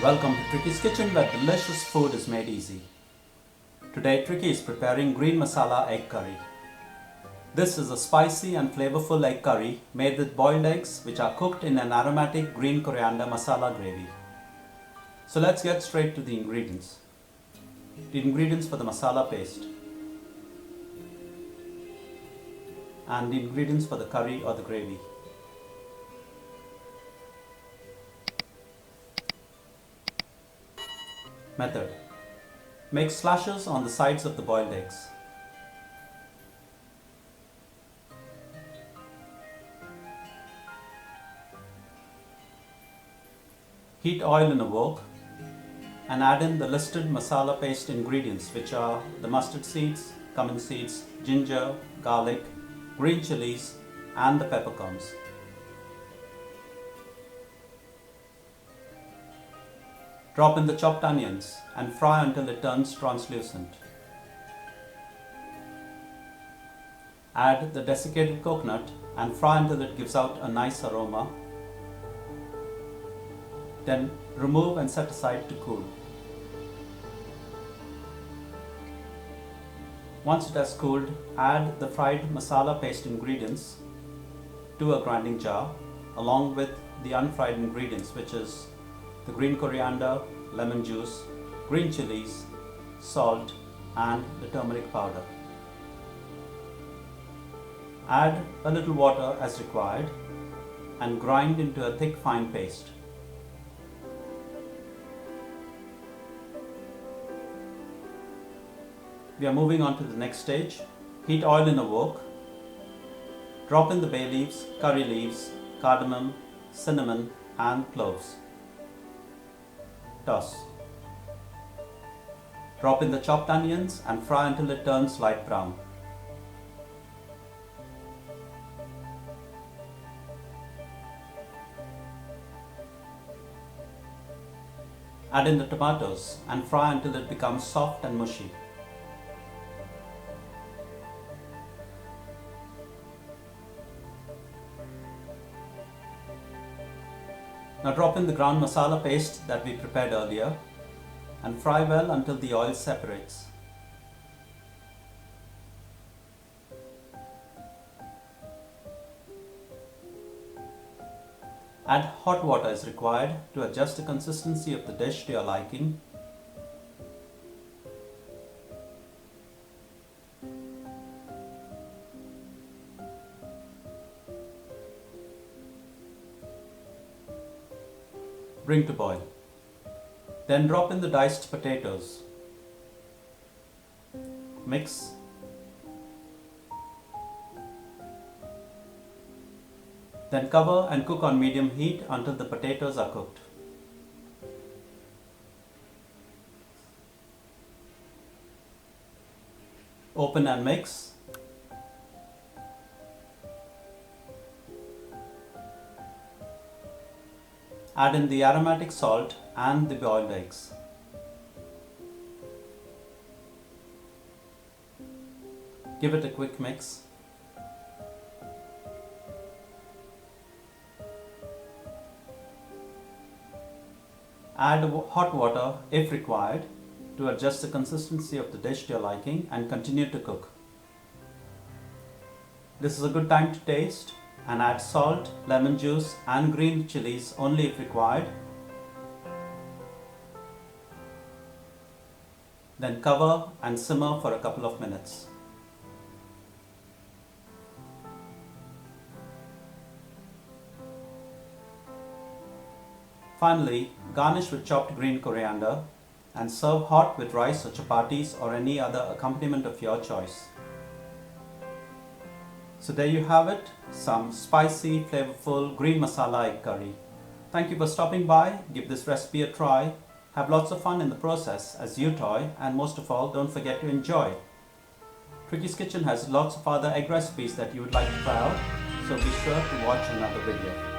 Welcome to Tricky's Kitchen, where delicious food is made easy. Today Tricky is preparing green masala egg curry. This is a spicy and flavorful egg curry made with boiled eggs which are cooked in an aromatic green coriander masala gravy. So let's get straight to the ingredients. The ingredients for the masala paste and the ingredients for the curry or the gravy. Method: make slashes on the sides of the boiled eggs. Heat oil in a wok and add in the listed masala paste ingredients, which are the mustard seeds, cumin seeds, ginger, garlic, green chilies and the peppercorns. Drop in the chopped onions and fry until it turns translucent. Add the desiccated coconut and fry until it gives out a nice aroma. Then remove and set aside to cool. Once it has cooled, add the fried masala paste ingredients to a grinding jar along with the unfried ingredients, which is the green coriander, lemon juice, green chilies, salt and the turmeric powder. Add a little water as required and grind into a thick fine paste. We are moving on to the next stage. Heat oil in a wok. Drop in the bay leaves, curry leaves, cardamom, cinnamon and cloves. Toss. Drop in the chopped onions and fry until it turns light brown. Add in the tomatoes and fry until it becomes soft and mushy. Now drop in the ground masala paste that we prepared earlier and fry well until the oil separates. Add hot water as required to adjust the consistency of the dish to your liking. Bring to boil. Then drop in the diced potatoes. Mix. Then cover and cook on medium heat until the potatoes are cooked. Open and mix. Add in the aromatic salt and the boiled eggs. Give it a quick mix. Add hot water if required to adjust the consistency of the dish to your liking and continue to cook. This is a good time to taste and add salt, lemon juice and green chilies only if required. Then cover and simmer for a couple of minutes. Finally, garnish with chopped green coriander and serve hot with rice or chapatis or any other accompaniment of your choice. So there you have it, some spicy, flavorful green masala egg curry. Thank you for stopping by. Give this recipe a try. Have lots of fun in the process as you toy, and most of all, don't forget to enjoy. Tricky's Kitchen has lots of other egg recipes that you would like to try out, so be sure to watch another video.